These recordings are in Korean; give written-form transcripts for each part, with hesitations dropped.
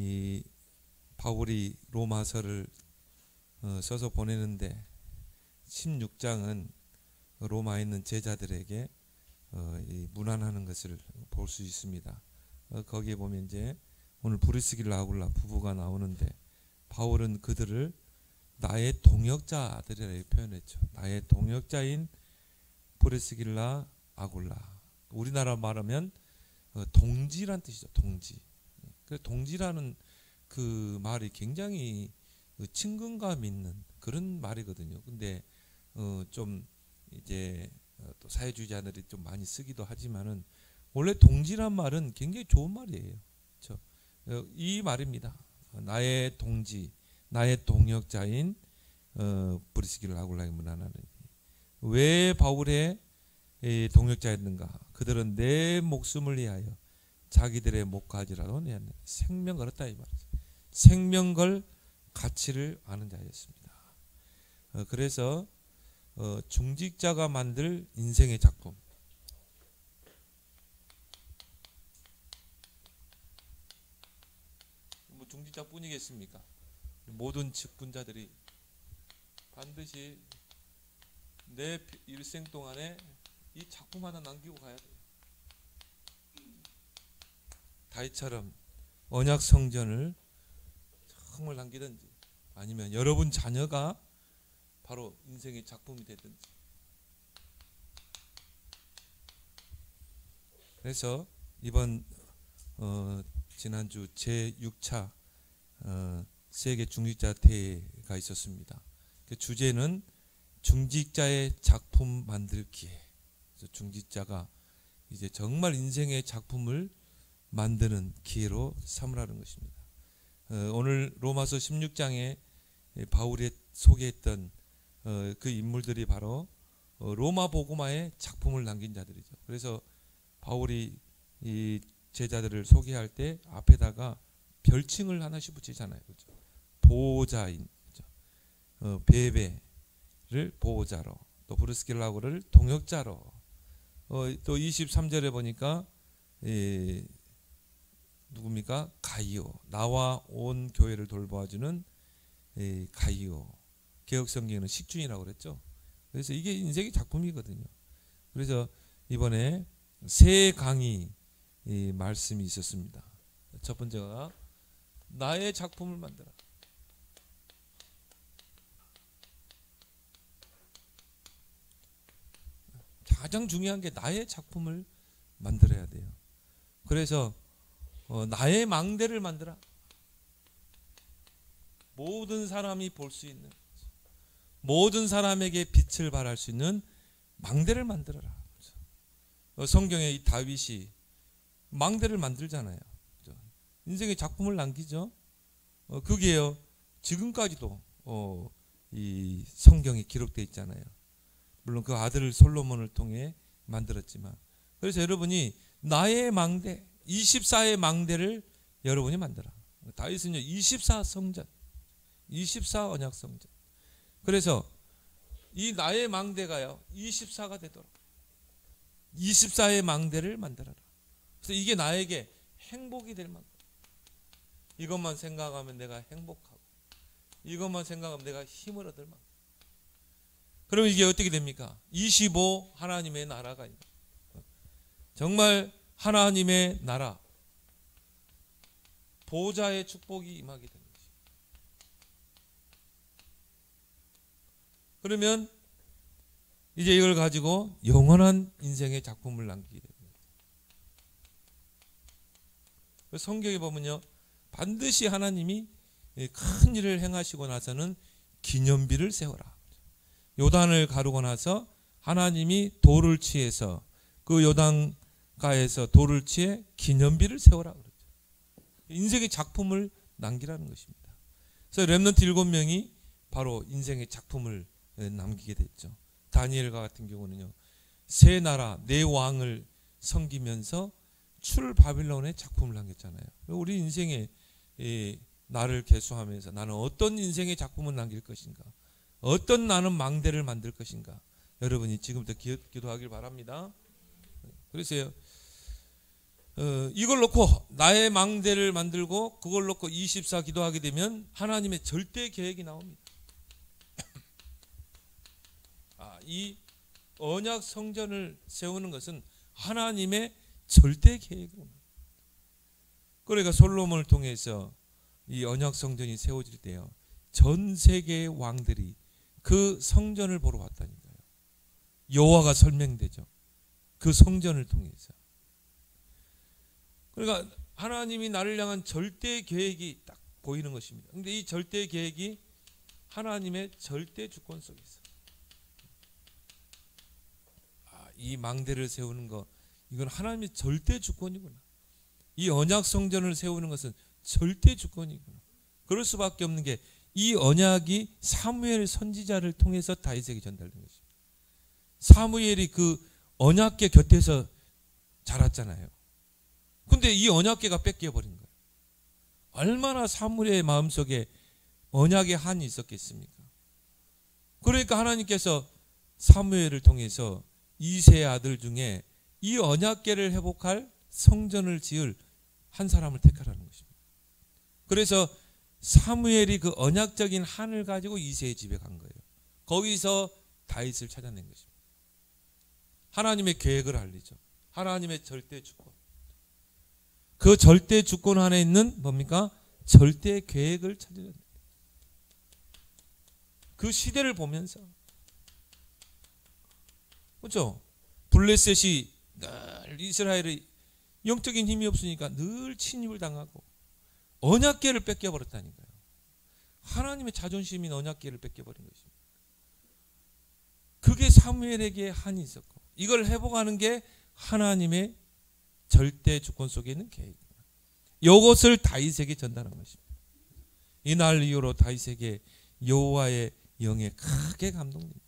이 바울이 로마서를 써서 보내는데 16장은 로마에 있는 제자들에게 이 문안하는 것을 볼 수 있습니다. 거기에 보면 이제 오늘 브리스길라 아굴라 부부가 나오는데 바울은 그들을 나의 동역자들이라고 표현했죠. 나의 동역자인 브리스길라 아굴라. 우리나라 말하면 동지란 뜻이죠. 동지. 그래서 동지라는 그 말이 굉장히 친근감 있는 그런 말이거든요. 근데 좀 이제 또 사회주의자들이 좀 많이 쓰기도 하지만은 원래 동지란 말은 굉장히 좋은 말이에요. 그렇죠? 이 말입니다. 나의 동지, 나의 동역자인 브리스길라 아굴라의 문안하는 왜 바울의 동역자였는가? 그들은 내 목숨을 위하여 자기들의 목까지라도 생명 걸었다 이 말이죠. 생명 걸 가치를 아는 자였습니다. 그래서 중직자가 만들 인생의 작품. 뭐 중직자뿐이겠습니까? 모든 직분자들이 반드시 내 일생 동안에 이 작품 하나 남기고 가야 돼요. 다윗처럼 언약 성전을 정말 남기든지 아니면 여러분 자녀가 바로 인생의 작품이 되든지. 그래서 이번 지난주 제6차 세계 중직자 대회가 있었습니다. 그 주제는 중직자의 작품 만들 기회. 그래서 중직자가 이제 정말 인생의 작품을 만드는 기회로 삼으라는 것입니다. 오늘 로마서 16장에 바울이 소개했던 그 인물들이 바로 로마 복음화의 작품을 남긴 자들이죠. 그래서 바울이 이 제자들을 소개할 때 앞에다가 별칭을 하나씩 붙이잖아요. 그렇죠? 보호자인, 그렇죠? 베베를 보호자로, 또 브리스길라를 동역자로, 또 23절에 보니까 누굽니까? 가이오, 나와 온 교회를 돌보아주는 가이오. 개혁성경에는 식준이라고 그랬죠. 그래서 이게 인생의 작품이거든요. 그래서 이번에 세 강의 말씀이 있었습니다. 첫 번째가 나의 작품을 만들어. 가장 중요한 게 나의 작품을 만들어야 돼요. 그래서 나의 망대를 만들어. 모든 사람이 볼 수 있는, 모든 사람에게 빛을 발할 수 있는 망대를 만들어라. 성경에 이 다윗이 망대를 만들잖아요. 인생의 작품을 남기죠. 그게요 지금까지도 이 성경에 기록되어 있잖아요. 물론 그 아들 솔로몬을 통해 만들었지만, 그래서 여러분이 나의 망대, 24의 망대를 여러분이 만들어. 다윗은요 24 성전, 24 언약 성전. 그래서 이 나의 망대가요 24가 되도록 24의 망대를 만들어라. 그래서 이게 나에게 행복이 될 만큼, 이것만 생각하면 내가 행복하고, 이것만 생각하면 내가 힘을 얻을 만큼. 그러면 이게 어떻게 됩니까? 25 하나님의 나라가 있는, 정말 하나님의 나라, 보좌의 축복이 임하게 되는 것이. 그러면 이제 이걸 가지고 영원한 인생의 작품을 남기게 됩니다. 성경에 보면요 반드시 하나님이 큰 일을 행하시고 나서는 기념비를 세워라. 요단을 가르고 나서 하나님이 돌을 취해서 그 요단가에서 돌을 취해 기념비를 세워라 그러죠. 인생의 작품을 남기라는 것입니다. 그래서 렘넌트 7명이 바로 인생의 작품을 남기게 됐죠. 다니엘과 같은 경우는요 세 나라 네 왕을 섬기면서 출 바빌론의 작품을 남겼잖아요. 우리 인생의 나를 계수하면서 나는 어떤 인생의 작품을 남길 것인가, 어떤 나는 망대를 만들 것인가, 여러분이 지금부터 기도하길 바랍니다. 그래서 이걸 놓고 나의 망대를 만들고 그걸 놓고 24 기도하게 되면 하나님의 절대 계획이 나옵니다. 이 언약 성전을 세우는 것은 하나님의 절대 계획이구나. 그러니까 솔로몬을 통해서 이 언약 성전이 세워질 때요, 전 세계의 왕들이 그 성전을 보러 왔다니까요. 여호와가 설명되죠. 그 성전을 통해서. 그러니까 하나님이 나를 향한 절대 계획이 딱 보이는 것입니다. 그런데 이 절대 계획이 하나님의 절대 주권 속에 있어요. 이 망대를 세우는 거, 이건 하나님의 절대 주권이구나. 이 언약 성전을 세우는 것은 절대 주권이구나. 그럴 수밖에 없는 게 이 언약이 사무엘 선지자를 통해서 다윗에게 전달된 것입니다. 사무엘이 그 언약궤 곁에서 자랐잖아요. 근데 이 언약궤가 뺏겨버린 거예요. 얼마나 사무엘의 마음속에 언약의 한이 있었겠습니까? 그러니까 하나님께서 사무엘을 통해서 이새의 아들 중에 이 언약궤를 회복할 성전을 지을 한 사람을 택하라는 것입니다. 그래서 사무엘이 그 언약적인 한을 가지고 이새의 집에 간 거예요. 거기서 다윗을 찾아낸 것입니다. 하나님의 계획을 알리죠. 하나님의 절대 주권. 그 절대 주권 안에 있는 뭡니까? 절대 계획을 찾아야 됩니다. 그 시대를 보면서, 그렇죠? 블레셋이 늘 이스라엘의 영적인 힘이 없으니까 늘 침입을 당하고 언약궤를 뺏겨버렸다니까요. 하나님의 자존심인 언약궤를 뺏겨버린 것입니다. 그게 사무엘에게 한이 있었고, 이걸 회복하는 게 하나님의 절대 주권 속에 있는 계획입니다. 이것을 다윗에게 전달한 것입니다. 이날 이후로 다윗에게 여호와의 영에 크게 감동됩니다.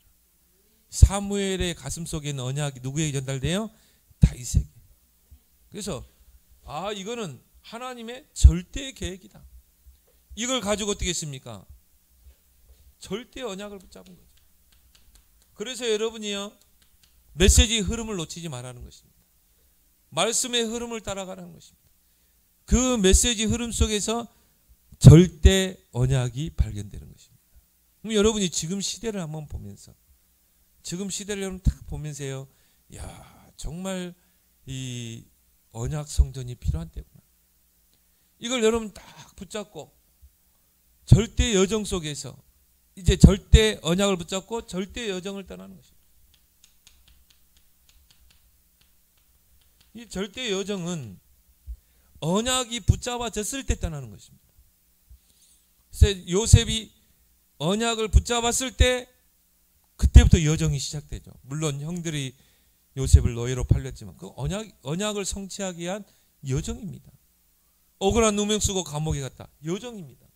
사무엘의 가슴 속에 있는 언약이 누구에게 전달돼요? 다윗에게. 그래서 이거는 하나님의 절대 계획이다. 이걸 가지고 어떻게 했습니까? 절대 언약을 붙잡은 거죠. 그래서 여러분이요, 메시지의 흐름을 놓치지 말라는 것입니다. 말씀의 흐름을 따라가라는 것입니다. 그 메시지 흐름 속에서 절대 언약이 발견되는 것입니다. 그럼 여러분이 지금 시대를 한번 보면서, 지금 시대를 여러분 딱 보면서요, 정말 이 언약 성전이 필요한 때구나. 이걸 여러분 딱 붙잡고 절대 여정 속에서 이제 절대 언약을 붙잡고 절대 여정을 떠나는 것입니다. 이 절대 여정은 언약이 붙잡아졌을 때 떠나는 것입니다. 그래서 요셉이 언약을 붙잡았을 때 그때부터 여정이 시작되죠. 물론 형들이 요셉을 노예로 팔렸지만 그 언약을 성취하기 위한 여정입니다. 억울한 누명 쓰고 감옥에 갔다. 여정입니다.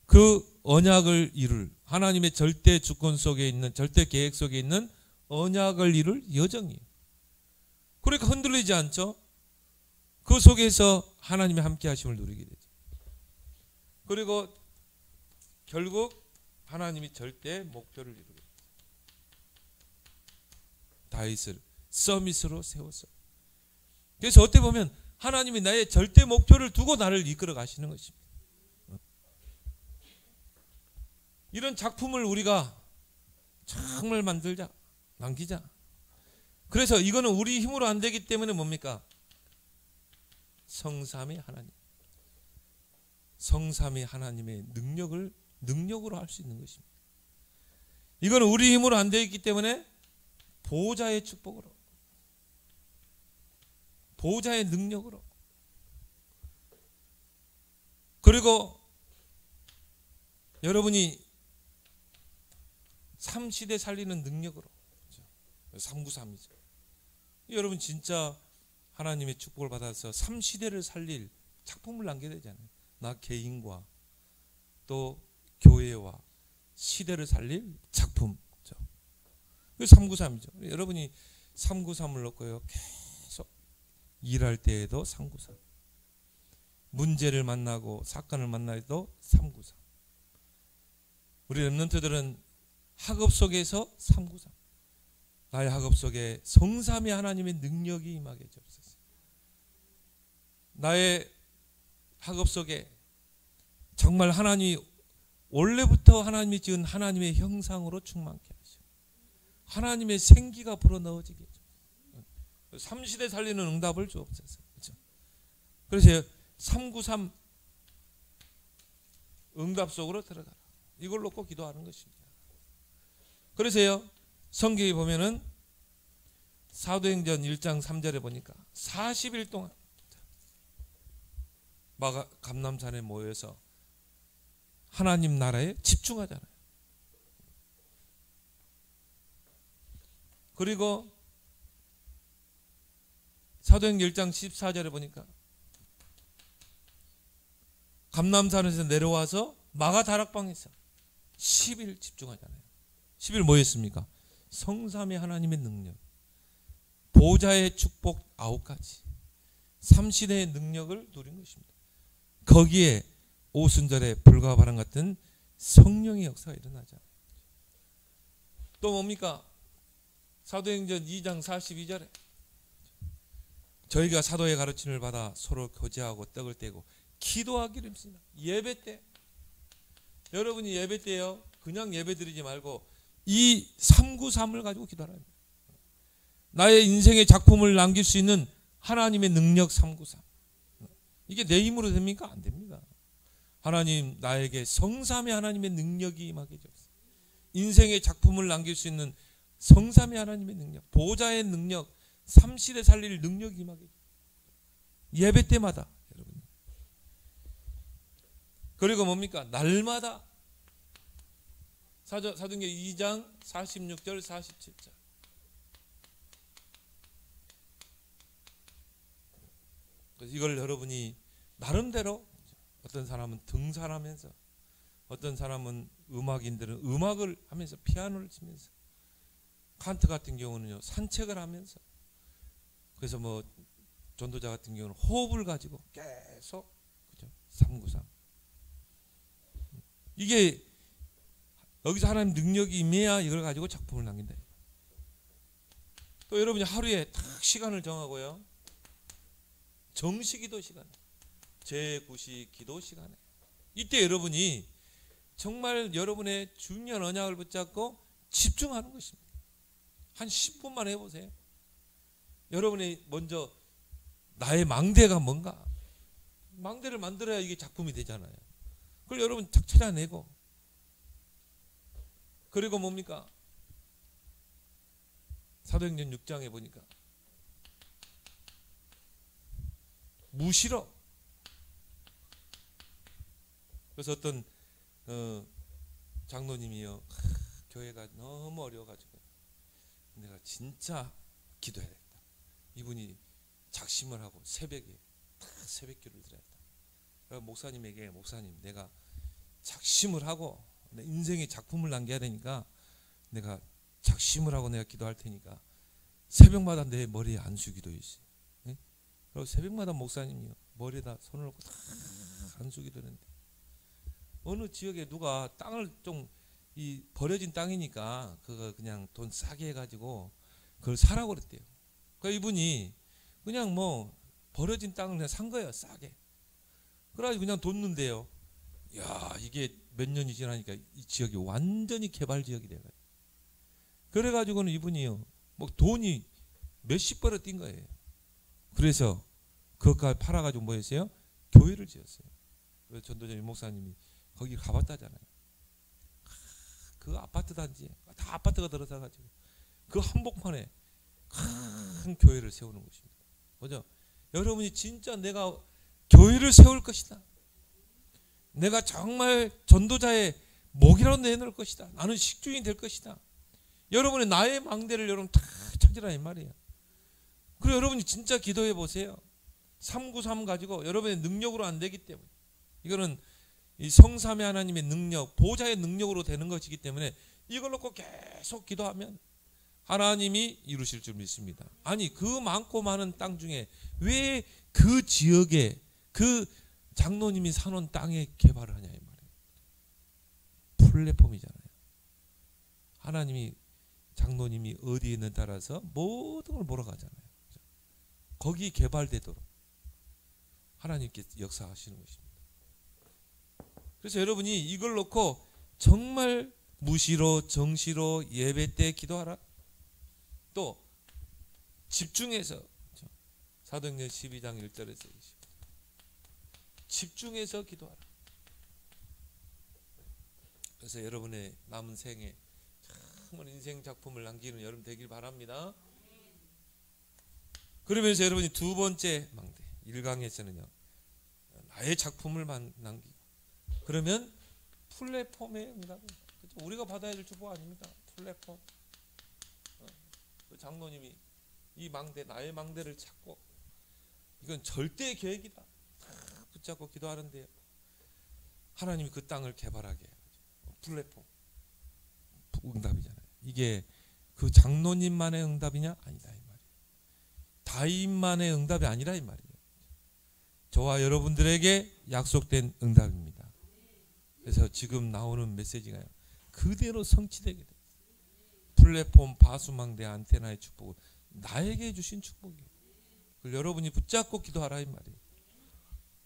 그 언약을 이룰 하나님의 절대 주권 속에 있는, 절대 계획 속에 있는 언약을 이룰 여정이에요. 그러니까 흔들리지 않죠. 그 속에서 하나님의 함께 하심을 누리게 되죠. 그리고 결국 하나님이 절대 목표를 이루게 됩니다. 다윗을 서밋으로 세웠어요. 그래서 어떻게 보면 하나님이 나의 절대 목표를 두고 나를 이끌어 가시는 것입니다. 이런 작품을 우리가 정말 만들자, 남기자. 그래서 이거는 우리 힘으로 안 되기 때문에 뭡니까? 성삼위 하나님. 성삼위 하나님의 능력으로 할 수 있는 것입니다. 이거는 우리 힘으로 안 되기 때문에 보호자의 축복으로, 보호자의 능력으로, 그리고 여러분이 3시대 살리는 능력으로, 393이죠. 여러분 진짜 하나님의 축복을 받아서 3시대를 살릴 작품을 남겨야 되잖아요. 나 개인과 또 교회와 시대를 살릴 작품. 393이죠. 여러분이 393을 넣고요, 계속 일할 때에도 393, 문제를 만나고 사건을 만나도 393. 우리 렘넌트들은 학업 속에서 393, 나의 학업 속에 성삼위 하나님의 능력이 임하게 해주옵소서. 나의 학업 속에 정말 하나님이 원래부터 하나님이 지은 하나님의 형상으로 충만케 하시고 하나님의 생기가 불어넣어지게 해줘. 삼시대 살리는 응답을 주옵소서. 그렇죠? 그래서 393 응답 속으로 들어가라. 이걸 놓고 기도하는 것입니다. 그래서요, 성경에 보면은 사도행전 1장 3절에 보니까 40일 동안 감람산에 모여서 하나님 나라에 집중하잖아요. 그리고 사도행전 1장 14절에 보니까 감람산에서 내려와서 마가다락방에서 10일 집중하잖아요. 10일 뭐 했습니까? 성삼위 하나님의 능력, 보좌의 축복 9가지, 삼시대의 능력을 누린 것입니다. 거기에 오순절에 불과 바람 같은 성령의 역사가 일어나잖아요. 또 뭡니까? 사도행전 2장 42절에 저희가 사도의 가르침을 받아 서로 교제하고 떡을 떼고 기도하기를 힘씁니다. 예배 때 여러분이 예배 때요, 그냥 예배 드리지 말고 이 393을 가지고 기도하라. 나의 인생의 작품을 남길 수 있는 하나님의 능력 393. 이게 내 힘으로 됩니까? 안 됩니다. 하나님, 나에게 성삼위 하나님의 능력이 임하게 해주옵소서. 인생의 작품을 남길 수 있는 성삼위 하나님의 능력, 보좌의 능력, 삼시대 살릴 능력이 임하게 해주옵소서. 예배 때마다 여러분. 그리고 뭡니까? 날마다 사도행전 2장 46절 47절. 이걸 여러분이 나름대로, 어떤 사람은 등산하면서, 어떤 사람은 음악인들은 음악을 하면서 피아노를 치면서, 칸트 같은 경우는요 산책을 하면서, 그래서 뭐 전도자 같은 경우는 호흡을 가지고 계속, 그죠? 393. 이게 여기서 하나님 능력이 임해야 이걸 가지고 작품을 남긴다. 또 여러분이 하루에 딱 시간을 정하고요, 정시기도 시간, 제9시 기도 시간에, 이때 여러분이 정말 여러분의 중요한 언약을 붙잡고 집중하는 것입니다. 한 10분만 해보세요. 여러분이 먼저 나의 망대가 뭔가, 망대를 만들어야 이게 작품이 되잖아요. 그걸 여러분 딱 찾아내고, 그리고 뭡니까? 사도행전 6장에 보니까 무시러. 그래서 어떤 장로님이요, 교회가 너무 어려워가지고 내가 진짜 기도해야겠다. 이분이 작심을 하고 새벽에 다 새벽기도를 드렸다. 그래서 목사님에게, 목사님, 내가 작심을 하고 내 인생의 작품을 남겨야 되니까 내가 작심을 하고 내가 기도할 테니까 새벽마다 내 머리에 안수기도 있어요. 네? 그리고 새벽마다 목사님이요, 머리에다 손을 놓고 다 안수기도 하는데, 어느 지역에 누가 땅을 좀, 이 버려진 땅이니까 그거 그냥 돈 싸게 해가지고 그걸 사라고 그랬대요. 그러니까 이분이 그냥 뭐 버려진 땅을 그냥 산 거예요, 싸게. 그래가지고 그냥 뒀는데요, 야, 이게 몇 년이 지나니까 이 지역이 완전히 개발 지역이 돼가지고, 그래가지고는 이분이요, 뭐 돈이 몇십 배로 뛴 거예요. 그래서 그것까지 팔아가지고 뭐 했어요? 교회를 지었어요. 그래서 전도자 목사님이 거기 가봤다잖아요. 그 아파트 단지에 다 아파트가 들어서가지고 그 한복판에 큰 교회를 세우는 것입니다. 뭐죠? 여러분이 진짜 내가 교회를 세울 것이다, 내가 정말 전도자의 목이라도 내놓을 것이다, 나는 식주인이 될 것이다, 여러분의 나의 망대를 여러분 다 찾으라 이 말이에요. 그리고 여러분이 진짜 기도해 보세요. 393 가지고 여러분의 능력으로 안 되기 때문에, 이거는 이 성삼위 하나님의 능력, 보좌의 능력으로 되는 것이기 때문에 이걸 놓고 계속 기도하면 하나님이 이루실 줄 믿습니다. 아니, 그 많고 많은 땅 중에 왜 그 지역에 그 장로님이 사놓은 땅에 개발을 하냐 이 말이에요. 플랫폼이잖아요. 하나님이, 장로님이 어디에 있는 따라서 모든 걸 몰아가잖아요. 거기 개발되도록. 하나님께서 역사하시는 것입니다. 그래서 여러분이 이걸 놓고 정말 무시로 정시로 예배 때 기도하라. 또 집중해서 사도행전 12장 1절에서 집중해서 기도하라. 그래서 여러분의 남은 생에 정말 인생 작품을 남기는 여러분 되길 바랍니다. 그러면서 여러분이 두 번째 망대 1강에서는요, 나의 작품을 남기고, 그러면 플랫폼의 응답입니다. 그렇죠? 우리가 받아야 될 축복 아닙니까? 플랫폼. 그 장로님이 이 망대, 나의 망대를 찾고, 이건 절대 계획이다 붙잡고 기도하는데요, 하나님이 그 땅을 개발하게 해요. 플랫폼 응답이잖아요. 이게 그 장로님만의 응답이냐? 아니다 이 말이에요. 다윗만의 응답이 아니라 이 말이에요. 저와 여러분들에게 약속된 응답입니다. 그래서 지금 나오는 메시지가요, 그대로 성취되게 돼요. 플랫폼, 바수망대, 안테나의 축복은 나에게 주신 축복이에요. 그걸 여러분이 붙잡고 기도하라 이 말이에요.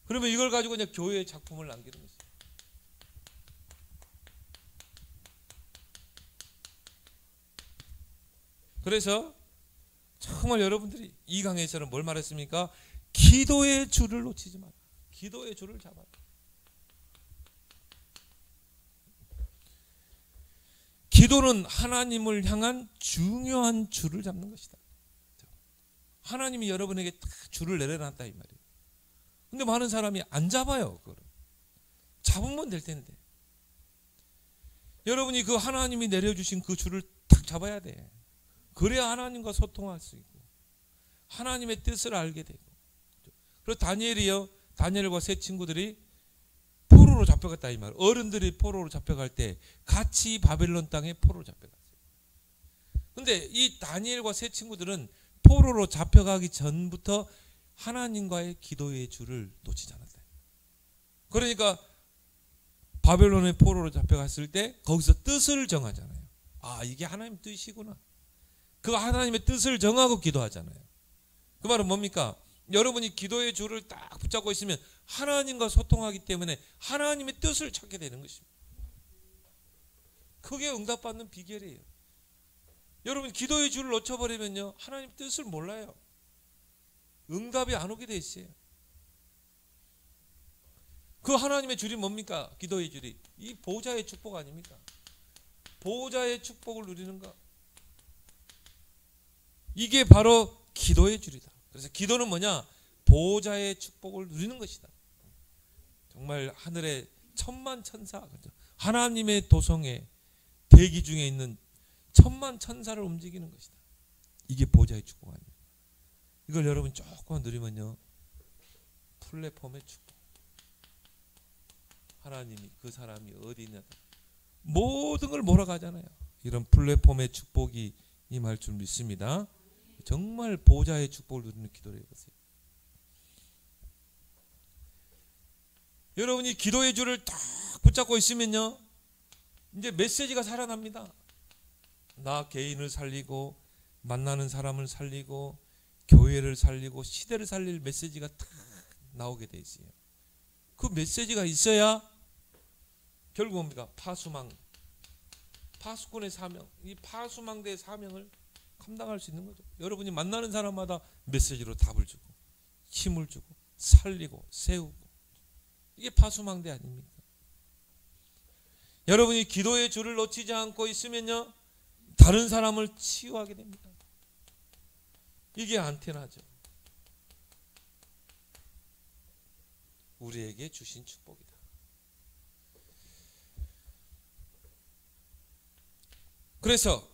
그러면 이걸 가지고 그냥 교회의 작품을 남기는 것이에요. 그래서 정말 여러분들이 이 강에서는 뭘 말했습니까? 기도의 줄을 놓치지 마라. 기도의 줄을 잡아라. 기도는 하나님을 향한 중요한 줄을 잡는 것이다. 하나님이 여러분에게 딱 줄을 내려놨다 이 말이에요. 근데 많은 사람이 안 잡아요. 그걸 잡으면 될 텐데, 여러분이 그 하나님이 내려주신 그 줄을 딱 잡아야 돼. 그래야 하나님과 소통할 수 있고 하나님의 뜻을 알게 되고. 그리고 다니엘이요, 다니엘과 세 친구들이 포로로 잡혀갔다 이 말. 어른들이 포로로 잡혀갈 때 같이 바벨론 땅에 포로로 잡혀갔어요. 근데 이 다니엘과 세 친구들은 포로로 잡혀가기 전부터 하나님과의 기도의 줄을 놓치지 않았다. 그러니까 바벨론의 포로로 잡혀갔을 때 거기서 뜻을 정하잖아요. 아, 이게 하나님 뜻이구나. 그 하나님의 뜻을 정하고 기도하잖아요. 그 말은 뭡니까? 여러분이 기도의 줄을 딱 붙잡고 있으면 하나님과 소통하기 때문에 하나님의 뜻을 찾게 되는 것입니다. 그게 응답받는 비결이에요. 여러분 기도의 줄을 놓쳐버리면요, 하나님 뜻을 몰라요. 응답이 안 오게 돼 있어요. 그 하나님의 줄이 뭡니까? 기도의 줄이 이 보좌의 축복 아닙니까? 보좌의 축복을 누리는 것, 이게 바로 기도의 줄이다. 그래서 기도는 뭐냐? 보좌의 축복을 누리는 것이다. 정말 하늘의 천만 천사, 하나님의 도성에 대기 중에 있는 천만 천사를 움직이는 것이다. 이게 보좌의 축복 아닙니까? 이걸 여러분 조금만 누리면요, 플랫폼의 축복. 하나님이 그 사람이 어디 있냐 모든 걸 몰아가잖아요. 이런 플랫폼의 축복이 임할 줄 믿습니다. 정말 보좌의 축복을 누리는 기도를 해보세요. 여러분이 기도의 줄을 딱 붙잡고 있으면요, 이제 메시지가 살아납니다. 나 개인을 살리고 만나는 사람을 살리고 교회를 살리고 시대를 살릴 메시지가 딱 나오게 돼 있어요. 그 메시지가 있어야 결국 뭡니까? 파수꾼의 사명, 이 파수망대의 사명을 감당할 수 있는 거죠. 여러분이 만나는 사람마다 메시지로 답을 주고 힘을 주고 살리고 세우고, 이게 파수망대 아닙니까? 여러분이 기도의 줄을 놓치지 않고 있으면요, 다른 사람을 치유하게 됩니다. 이게 안테나죠. 우리에게 주신 축복이다. 그래서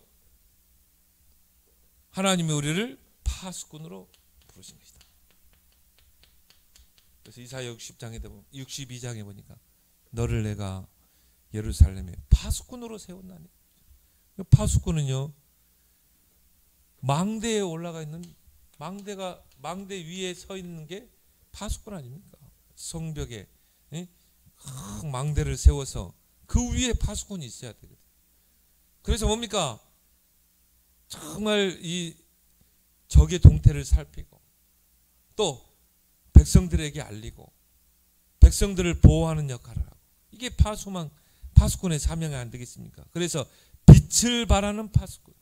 하나님이 우리를 파수꾼으로 부르신 것이다. 그래서 이사야 62장에 보니까 너를 내가 예루살렘에 파수꾼으로 세웠나니. 파수꾼은요, 망대에 올라가 있는, 망대 위에 서 있는 게 파수꾼 아닙니까? 성벽에 큰 망대를 세워서 그 위에 파수꾼이 있어야 되거든. 그래서 뭡니까? 정말 이 적의 동태를 살피고 또 백성들에게 알리고 백성들을 보호하는 역할을 하고, 이게 파수꾼의 사명이 안 되겠습니까? 그래서 빛을 발하는 파수꾼.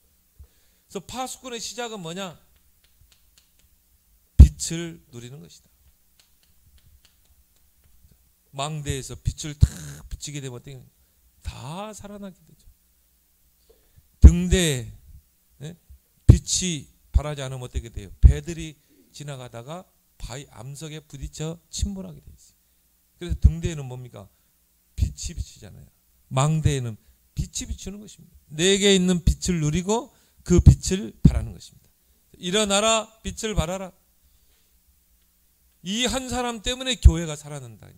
그래서 파수꾼의 시작은 뭐냐? 빛을 누리는 것이다. 망대에서 빛을 탁 비치게 되면 다 살아나게 되죠. 등대에 빛이 발하지 않으면 어떻게 돼요? 배들이 지나가다가 바위 암석에 부딪혀 침몰하게 돼 있어요. 그래서 등대에는 뭡니까? 빛이 비치잖아요. 망대에는 빛이 비추는 것입니다. 내게 있는 빛을 누리고 그 빛을 발하는 것입니다. 일어나라, 빛을 발하라. 이 한 사람 때문에 교회가 살아난다.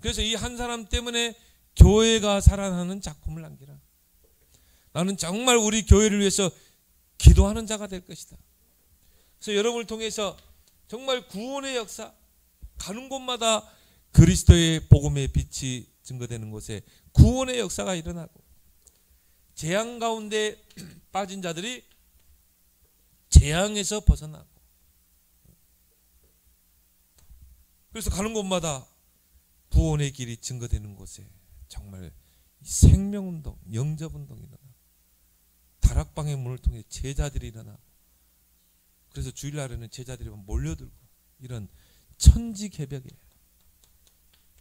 그래서 이 한 사람 때문에 교회가 살아나는 작품을 남기라. 나는 정말 우리 교회를 위해서 기도하는 자가 될 것이다. 그래서 여러분을 통해서 정말 구원의 역사, 가는 곳마다 그리스도의 복음의 빛이 증거되는 곳에 구원의 역사가 일어나고, 재앙 가운데 빠진 자들이 재앙에서 벗어나고, 그래서 가는 곳마다 구원의 길이 증거되는 곳에 정말 생명운동, 영접운동이 일어나고, 다락방의 문을 통해 제자들이 일어나고, 그래서 주일날에는 제자들이 몰려들고, 이런 천지개벽의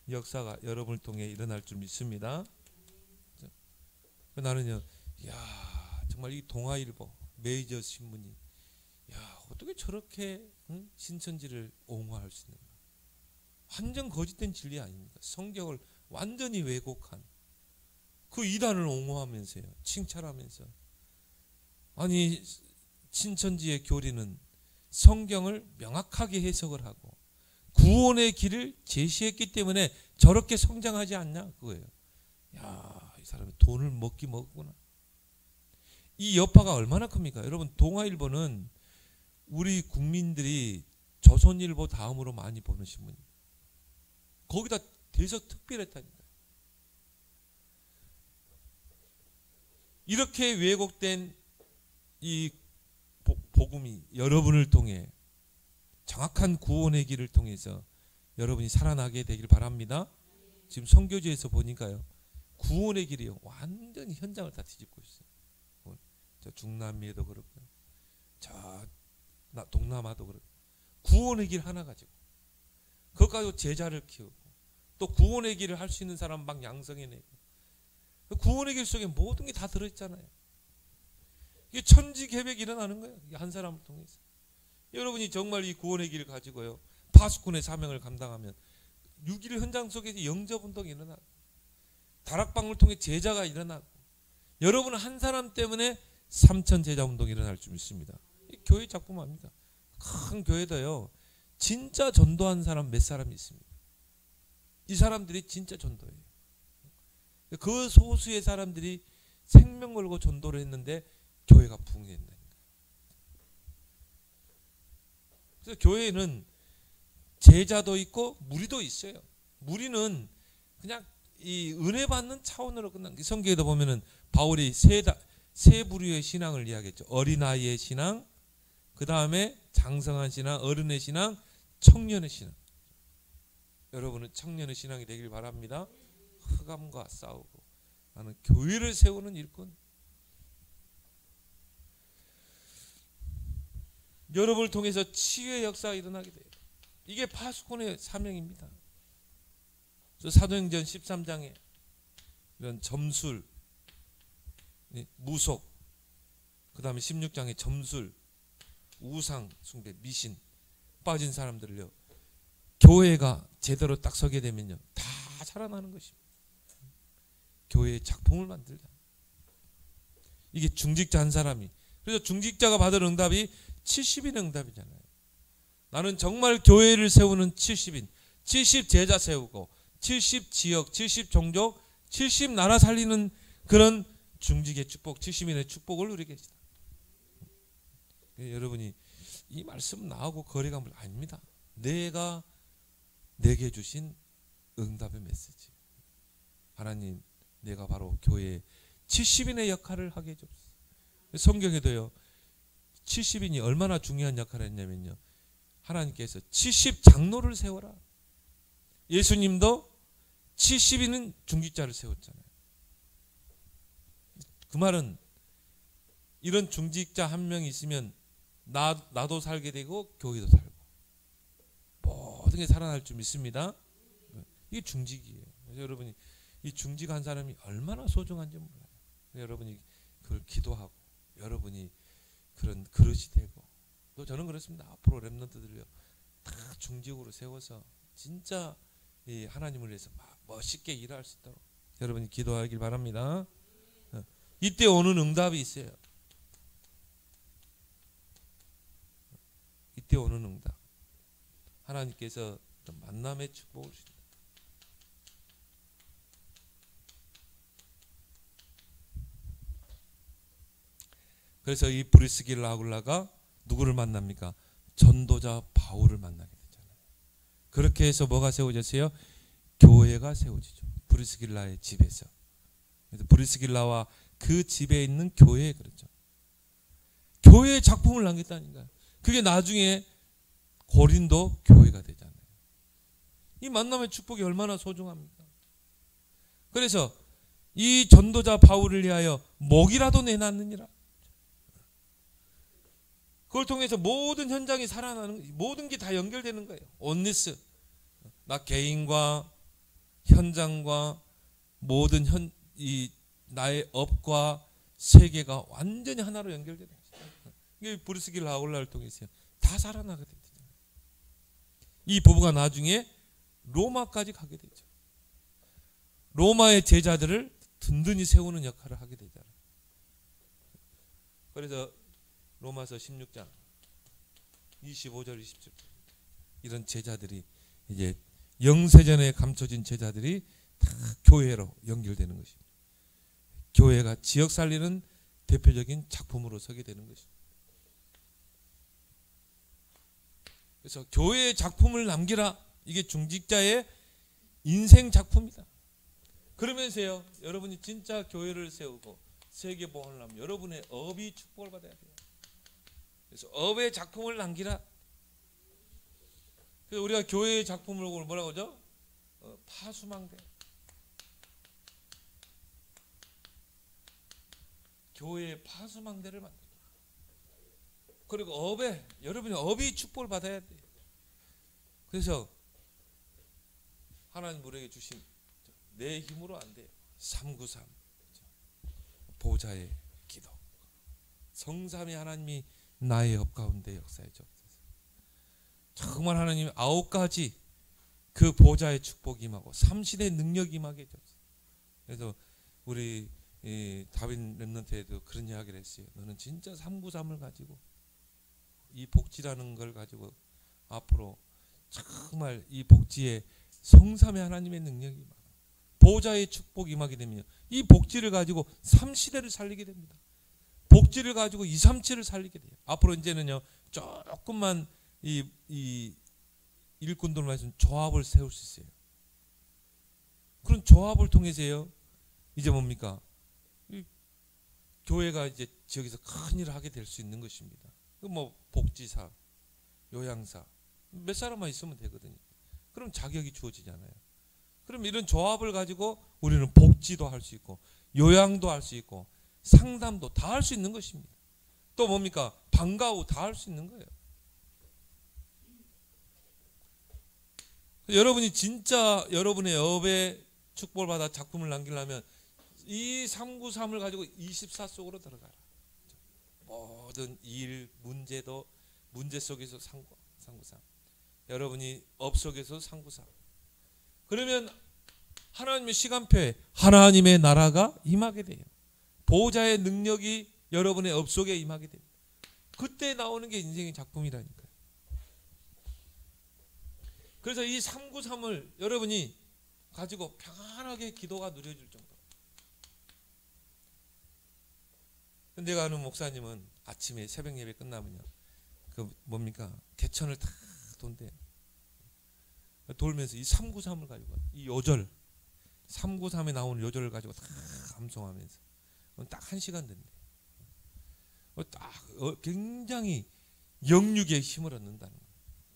역사가 여러분을 통해 일어날 줄 믿습니다. 나는요, 야, 정말 이 동아일보 메이저 신문이, 야, 어떻게 저렇게 신천지를 옹호할 수 있는가? 완전 거짓된 진리 아닙니까? 성경을 완전히 왜곡한 그 이단을 옹호하면서요, 칭찬하면서, 아니 신천지의 교리는 성경을 명확하게 해석을 하고 구원의 길을 제시했기 때문에 저렇게 성장하지 않냐, 그거예요. 야, 이 사람이 돈을 먹구나. 이 여파가 얼마나 큽니까? 여러분, 동아일보는 우리 국민들이 조선일보 다음으로 많이 보는 신문입니다. 거기다 대서 특별했다니까요. 이렇게 왜곡된 이 복음이 여러분을 통해 정확한 구원의 길을 통해서 여러분이 살아나게 되길 바랍니다. 지금 선교지에서 보니까요, 구원의 길이요, 완전히 현장을 다 뒤집고 있어요. 저 중남미에도 그렇고요, 저 동남아도 그렇고, 구원의 길 하나 가지고 그것 가지고 제자를 키우고, 또 구원의 길을 할 수 있는 사람 막 양성해내고, 구원의 길 속에 모든 게 다 들어있잖아요. 이게 천지개벽이 일어나는 거예요, 한 사람을 통해서. 여러분이 정말 이 구원의 길을 가지고요, 파수꾼의 사명을 감당하면 6.1 현장 속에서 영접운동이 일어나고, 다락방을 통해 제자가 일어나고, 여러분은 한 사람 때문에 3천 제자운동이 일어날 줄 믿습니다. 교회 작품 아닙니까? 큰 교회도요, 진짜 전도한 사람 몇 사람이 있습니다. 이 사람들이 진짜 전도예요. 그 소수의 사람들이 생명 걸고 전도를 했는데 교회가 붕괴된다. 그래서 교회에는 제자도 있고 무리도 있어요. 무리는 그냥 이 은혜 받는 차원으로 끝난 게, 성경에도 보면은 바울이 세 부류의 신앙을 이야기했죠. 어린아이의 신앙, 그 다음에 장성한 신앙, 어른의 신앙, 청년의 신앙. 여러분은 청년의 신앙이 되길 바랍니다. 흑암과 싸우고, 나는 교회를 세우는 일꾼. 여러분을 통해서 치유의 역사가 일어나게 돼요. 이게 파수꾼의 사명입니다. 사도행전 13장에 이런 점술, 무속, 그 다음에 16장에 점술, 우상 숭배, 미신 빠진 사람들을요, 교회가 제대로 딱 서게 되면요, 다 살아나는 것입니다. 교회의 작품을 만들자. 이게 중직자 한 사람이, 그래서 중직자가 받을 응답이 70인 응답이잖아요. 나는 정말 교회를 세우는 70인, 70 제자 세우고, 70 지역, 70 종족, 70 나라 살리는 그런 중직의 축복, 70인의 축복을 누리게 하시다. 여러분이 이 말씀 나하고 거리가 아닙니다. 내가 내게 주신 응답의 메시지. 하나님, 내가 바로 교회에 70인의 역할을 하게 해주옵소서. 성경에도요, 70인이 얼마나 중요한 역할을 했냐면요, 하나님께서 70장로를 세워라. 예수님도 70인은 중직자를 세웠잖아요. 그 말은 이런 중직자 한 명 있으면 나도 살게 되고 교회도 살고 모든 게 살아날 줄 믿습니다. 이게 중직이에요. 그래서 여러분이 이 중직한 사람이 얼마나 소중한지 몰라요. 여러분이 그걸 기도하고 여러분이 그런 그릇이 되고 또 저는 그렇습니다. 앞으로 렘넌트들요 다 중직으로 세워서 진짜 이 하나님을 위해서 멋있게 일할 수 있도록 여러분이 기도하길 바랍니다. 이때 오는 응답이 있어요. 이때 오는 응답. 하나님께서 만남의 축복을 주십니다. 그래서 이 브리스길라 아굴라가 누구를 만납니까? 전도자 바울을 만나게 되잖아요. 그렇게 해서 뭐가 세워졌어요? 교회가 세워지죠. 브리스길라의 집에서. 그래서 브리스길라와 그 집에 있는 교회에 그렇죠. 교회의 작품을 남겼다니까요. 그게 나중에 고린도 교회가 되잖아요. 이 만남의 축복이 얼마나 소중합니까? 그래서 이 전도자 바울을 위하여 목이라도 내놨느니라. 그걸 통해서 모든 현장이 살아나는, 모든 게 다 연결되는 거예요. 온리스. 나 개인과 현장과 모든 나의 업과 세계가 완전히 하나로 연결되는 거죠. 이게 브리스길라 아굴라를 통해서 다 살아나게 되죠. 이 부부가 나중에 로마까지 가게 되죠. 로마의 제자들을 든든히 세우는 역할을 하게 되잖아요. 그래서 로마서 16장 25절 27절 이런 제자들이 이제 영세전에 감춰진 제자들이 다 교회로 연결되는 것입니다. 교회가 지역 살리는 대표적인 작품으로 서게 되는 것입니다. 그래서 교회의 작품을 남기라. 이게 중직자의 인생 작품이다. 그러면서요, 여러분이 진짜 교회를 세우고 세계 보험을 하면 여러분의 업이 축복을 받아야 돼요. 그래서 업의 작품을 남기라. 그래서 우리가 교회의 작품을 뭐라고 하죠? 파수망대. 교회의 파수망대를 만들어. 그리고 업에 여러분의 업이 축복을 받아야 돼요. 그래서 하나님 우리에게 주신 내 힘으로 안 돼요. 393 보좌의 기도. 성삼위 하나님이 나의 업 가운데 역사해 주옵소서. 정말 하나님 9가지 그 보좌의 축복이 임하고 3시대 능력이 임하게 해주옵소서. 그래서 우리 다빈 렘넌트에도 그런 이야기를 했어요. 너는 진짜 393을 가지고 이 복지라는 걸 가지고 앞으로 정말 이 복지에 성삼위 하나님의 능력이 임하고 보좌의 축복이 임하게 되면 이 복지를 가지고 3시대를 살리게 됩니다. 복지를 가지고 2, 3치를 살리게 돼요. 앞으로 이제는요 조금만 이 일꾼들 말씀 조합을 세울 수 있어요. 그런 조합을 통해서요 이제 뭡니까? 교회가 이제 지역에서 큰 일을 하게 될 수 있는 것입니다. 뭐 복지사, 요양사 몇 사람만 있으면 되거든요. 그럼 자격이 주어지잖아요. 그럼 이런 조합을 가지고 우리는 복지도 할 수 있고 요양도 할 수 있고 상담도 다 할 수 있는 것입니다. 또 뭡니까? 방과 후 다 할 수 있는 거예요. 여러분이 진짜 여러분의 업에 축복을 받아 작품을 남기려면 이 393을 가지고 24 속으로 들어가라. 모든 일, 문제도 문제 속에서 393. 여러분이 업 속에서 393. 그러면 하나님의 시간표에 하나님의 나라가 임하게 돼요. 보호자의 능력이 여러분의 업 속에 임하게 됩니다. 그때 나오는 게 인생의 작품이라니까요. 그래서 이 393을 여러분이 가지고 평안하게 기도가 누려질 정도. 내가 아는 목사님은 아침에 새벽 예배 끝나면요, 그 뭡니까? 개천을 다 돈대요. 돌면서 이 393을 가지고 이 요절 393에 나오는 요절을 가지고 다 암송하면서 딱 1시간 된대. 딱 굉장히 영육의 힘을 얻는다는 거예요.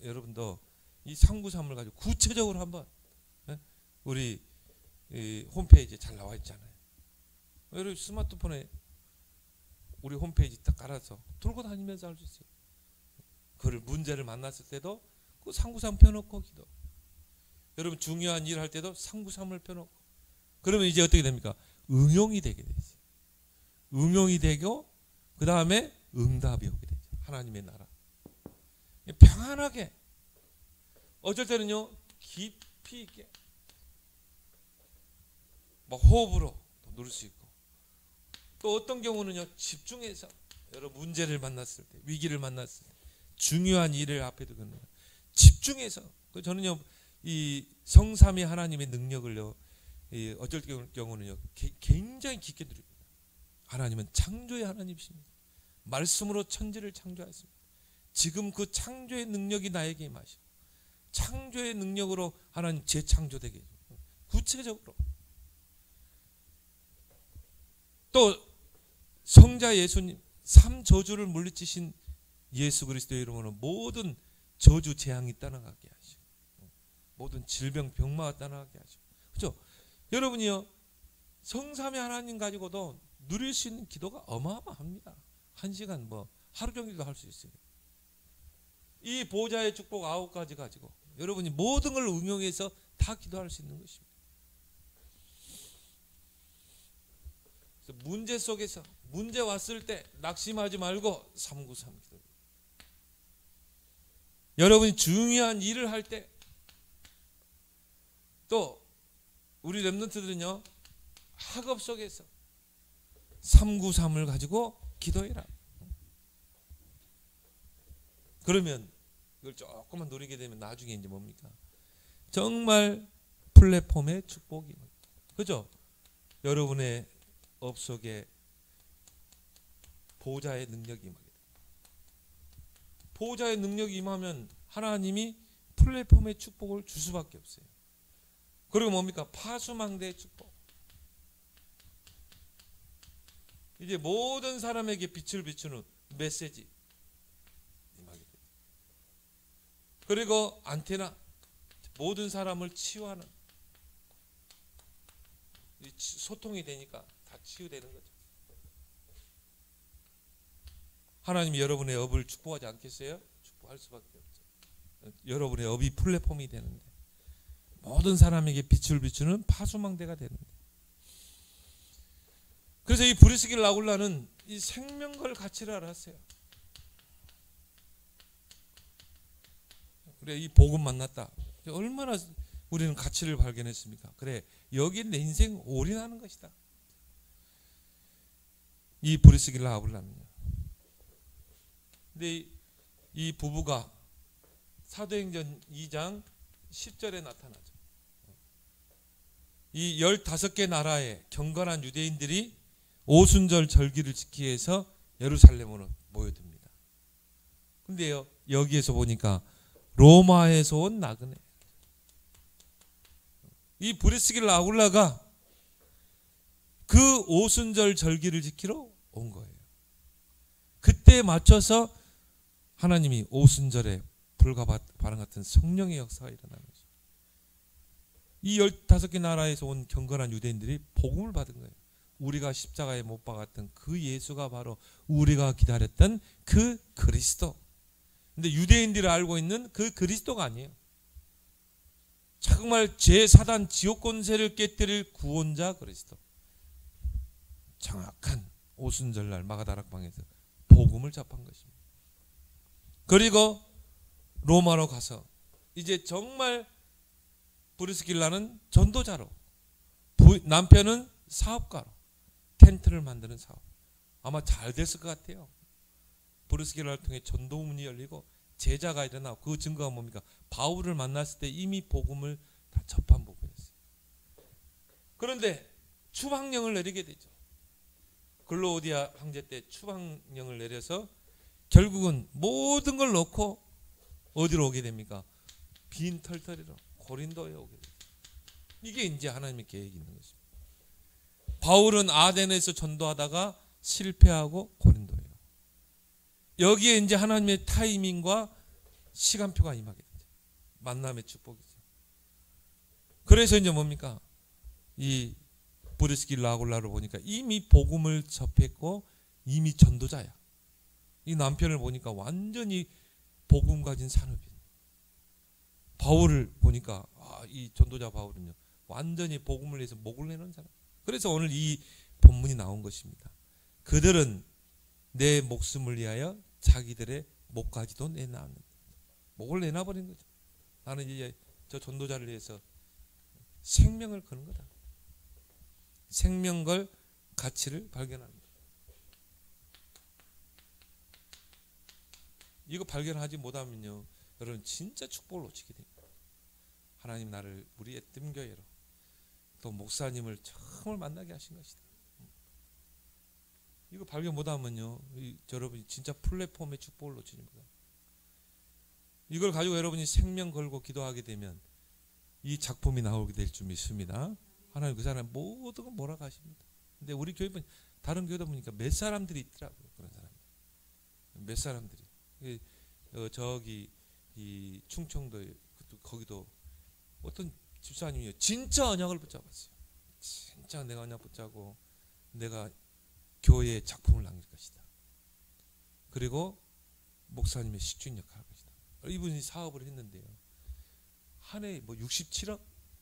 여러분도 이 상구삼을 가지고 구체적으로 한번 우리 홈페이지에 잘 나와 있잖아요. 여러분 스마트폰에 우리 홈페이지 딱 깔아서 들고 다니면서 할 수 있어요. 그걸 문제를 만났을 때도 그 상구삼 펴놓고 기도. 여러분 중요한 일을 할 때도 상구삼을 펴놓고. 그러면 이제 어떻게 됩니까? 응용이 되게 되죠. 응용이 되고 그 다음에 응답이 오게 되죠. 하나님의 나라. 평안하게. 어쩔 때는요 깊이 있게 막 호흡으로 누릴 수 있고, 또 어떤 경우는요 집중해서 여러 문제를 만났을 때, 위기를 만났을 때, 중요한 일을 앞에 두고는 집중해서. 저는요 이 성삼위 하나님의 능력을요 어쩔 경우는요 굉장히 깊게 누립니다. 하나님은 창조의 하나님이십니다. 말씀으로 천지를 창조하였습니다. 지금 그 창조의 능력이 나에게 임하시고 창조의 능력으로 하나님 재창조되게 해주고, 구체적으로 또 성자 예수님 3저주를 물리치신 예수 그리스도의 이름으로 모든 저주 재앙이 떠나가게 하시고 모든 질병 병마가 떠나가게 하시고, 그렇죠? 여러분이요 성삼위 하나님 가지고도 누릴 수 있는 기도가 어마어마합니다. 1시간 뭐 하루 종일도 할 수 있어요. 이 보좌의 축복 9가지 가지고 여러분이 모든 걸 응용해서 다 기도할 수 있는 것입니다. 그래서 문제 속에서 문제 왔을 때 낙심하지 말고 393 기도. 여러분이 중요한 일을 할 때, 또 우리 렘넌트들은요 학업 속에서 393을 가지고 기도해라. 그러면 이걸 조금만 누리게 되면 나중에 이제 뭡니까? 정말 플랫폼의 축복이, 그죠? 여러분의 업 속에 보좌의 능력이 임하게 됩니다. 보좌의 능력이 임하면 하나님이 플랫폼의 축복을 줄 수밖에 없어요. 그리고 뭡니까? 파수망대의 축복. 이제 모든 사람에게 빛을 비추는 메시지 임하게 됩니다. 그리고 안테나, 모든 사람을 치유하는, 소통이 되니까 다 치유되는 거죠. 하나님이 여러분의 업을 축복하지 않겠어요? 축복할 수밖에 없죠. 여러분의 업이 플랫폼이 되는데, 모든 사람에게 빛을 비추는 파수망대가 되는데, 그래서 이 브리스길 라굴라는 이 생명걸 가치를 알았어요. 그래, 이 복음 만났다. 얼마나 우리는 가치를 발견했습니까? 그래, 여기 내 인생 올인하는 것이다. 이 브리스길 라굴라는요. 근데 이 부부가 사도행전 2장 10절에 나타나죠. 이 15개 나라의 경건한 유대인들이 오순절 절기를 지키기 위해서 예루살렘으로 모여듭니다. 근데요 여기에서 보니까 로마에서 온 나그네, 이 브리스길 라굴라가 그 오순절 절기를 지키러 온 거예요. 그때에 맞춰서 하나님이 오순절에 불과 바람 같은 성령의 역사가 일어나는 거죠. 이 15개 나라에서 온 경건한 유대인들이 복음을 받은 거예요. 우리가 십자가에 못 박았던 그 예수가 바로 우리가 기다렸던 그 그리스도. 근데 유대인들이 알고 있는 그 그리스도가 아니에요. 정말 제4단 지옥 권세를 깨뜨릴 구원자 그리스도. 정확한 오순절날 마가다락방에서 복음을 접한 것입니다. 그리고 로마로 가서 이제 정말 브리스길라는 전도자로, 남편은 사업가로 텐트를 만드는 사업. 아마 잘 됐을 것 같아요. 브리스길라를 통해 전도문이 열리고 제자가 일어나고, 그 증거가 뭡니까? 바울을 만났을 때 이미 복음을 다 접한 부분이었어요. 그런데 추방령을 내리게 되죠. 글로우디아 황제 때 추방령을 내려서 결국은 모든 걸 놓고 어디로 오게 됩니까? 빈 털터리로 고린도에 오게 됩니다. 이게 이제 하나님의 계획이 있는 것입니다. 바울은 아덴에서 전도하다가 실패하고 고린도예요. 여기에 이제 하나님의 타이밍과 시간표가 임하게 되죠. 만남의 축복이죠. 그래서 이제 뭡니까? 이 브리스길라 아굴라를 보니까 이미 복음을 접했고 이미 전도자야. 이 남편을 보니까 완전히 복음 가진 산업인. 바울을 보니까 이 전도자 바울은요 완전히 복음을 위해서 목을 내는 사람. 그래서 오늘 이 본문이 나온 것입니다. 그들은 내 목숨을 위하여 자기들의 목까지도 내놔는, 목을 내놔버린 거죠. 나는 이제 저 전도자를 위해서 생명을 거는 거다. 생명 걸 가치를 발견하는 거다. 이거 발견하지 못하면요 여러분 진짜 축복을 놓치게 됩니다. 하나님 나를 우리의 뜸교회로 또 목사님을 처음을 만나게 하신 것이다. 이거 발견 못하면요 여러분이 진짜 플랫폼의 축복을 놓칩니다. 이걸 가지고 여러분이 생명 걸고 기도하게 되면 이 작품이 나오게 될 줄 믿습니다. 하나님 그 사람 모든 걸 몰아가 하십니다. 근데 우리 교회 다른 교회도 보니까 몇 사람들이 있더라고요. 그런 사람들 몇 사람들이 저기 이 충청도에 거기도 어떤 집사님이 진짜 언약을 붙잡았어요. 진짜 내가 언약 붙잡고 내가 교회에 작품을 남길 것이다. 그리고 목사님의 식주인 역할을 할 것이다. 이분이 사업을 했는데요. 한 해에 뭐 67억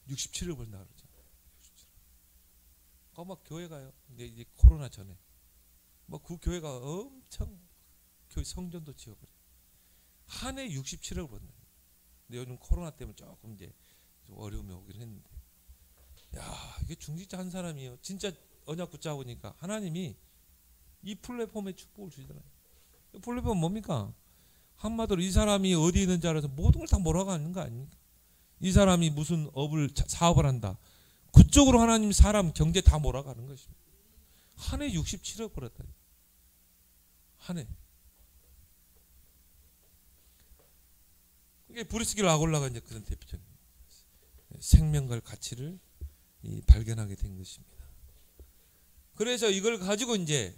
벌다 그러죠. 67억. 막 교회가요. 근데 이제 코로나 전에 뭐 그 교회가 엄청 교회 성전도 지어버려. 한 해 67억을 번다. 근데 요즘 코로나 때문에 조금 이제 좀 어려움이 오긴 했는데, 야 이게 중직자 한 사람이요. 진짜 언약 붙잡으니까 하나님이 이 플랫폼에 축복을 주시더라고요. 이 플랫폼은 뭡니까? 한마디로 이 사람이 어디 있는지 알아서 모든 걸 다 몰아가는 거 아닙니까? 이 사람이 무슨 사업을 한다. 그쪽으로 하나님 사람 경제 다 몰아가는 것입니다. 한 해 67억 벌었다. 한 해. 이게 브리스길 아굴라가 이제 그런 대표적인 생명과 가치를 발견하게 된 것입니다. 그래서 이걸 가지고 이제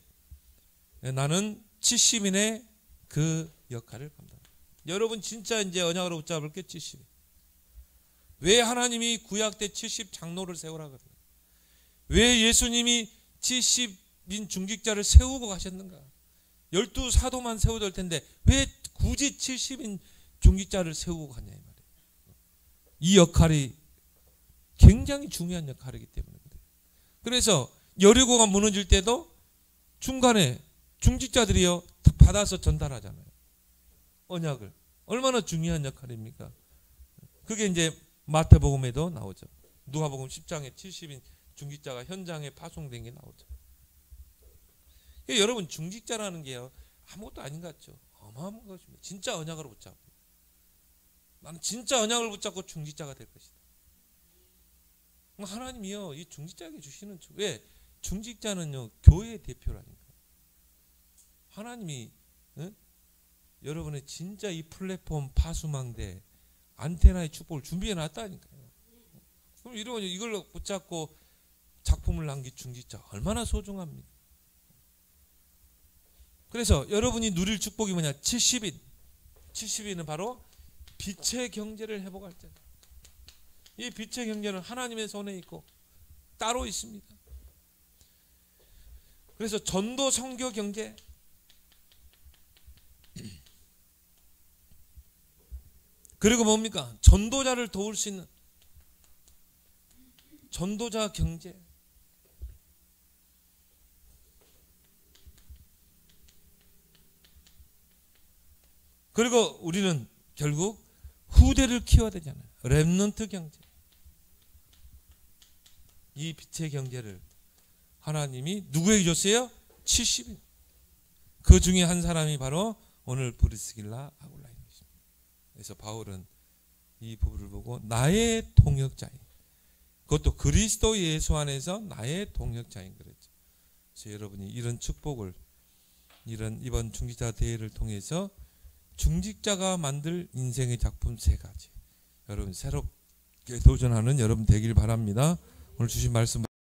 나는 70인의 그 역할을 감당합니다. 여러분 진짜 이제 언약으로 붙잡을 게 70인. 왜 하나님이 구약 때 70 장로를 세우라 그래요? 왜 예수님이 70인 중직자를 세우고 가셨는가? 12 사도만 세워도 될 텐데 왜 굳이 70인 중직자를 세우고 가냐 이 말이에요. 이 역할이 굉장히 중요한 역할이기 때문에 그래요. 그래서 여리고가 무너질 때도 중간에 중직자들이요 받아서 전달하잖아요. 언약을. 얼마나 중요한 역할입니까? 그게 이제 마태복음에도 나오죠. 누가복음 10장에 70인 중직자가 현장에 파송된 게 나오죠. 여러분 중직자라는 게요 아무것도 아닌 것 같죠. 어마어마한 것입니다. 진짜 언약으로 붙잡고 나는 진짜 언약을 붙잡고 중직자가 될 것이다. 하나님이요 이 중직자에게 주시는 왜 중직자는요 교회의 대표라니까. 하나님이 여러분의 진짜 이 플랫폼 파수망대 안테나의 축복을 준비해 놨다니까요. 그럼 이걸 붙잡고 작품을 남긴 중직자 얼마나 소중합니까? 그래서 여러분이 누릴 축복이 뭐냐? 70인. 70인은 바로 빛의 경제를 회복할 때. 이 빛의 경제는 하나님의 손에 있고 따로 있습니다. 그래서 전도 선교 경제. 그리고 뭡니까? 전도자를 도울 수 있는 전도자 경제. 그리고 우리는 결국 후대를 키워야 되잖아요. 렘넌트 경제. 이 빛의 경제를 하나님이 누구에게 줬어요? 70인. 그 중에 한 사람이 바로 오늘 브리스길라 아굴라인 것입니다. 그래서 바울은 이 부부를 보고 나의 동역자인, 그것도 그리스도 예수 안에서 나의 동역자인 그랬죠. 그래서 여러분이 이런 축복을 이번 중직자 대회를 통해서 중직자가 만들 인생의 작품 3가지 여러분 새롭게 도전하는 여러분 되길 바랍니다. 오늘 주신 말씀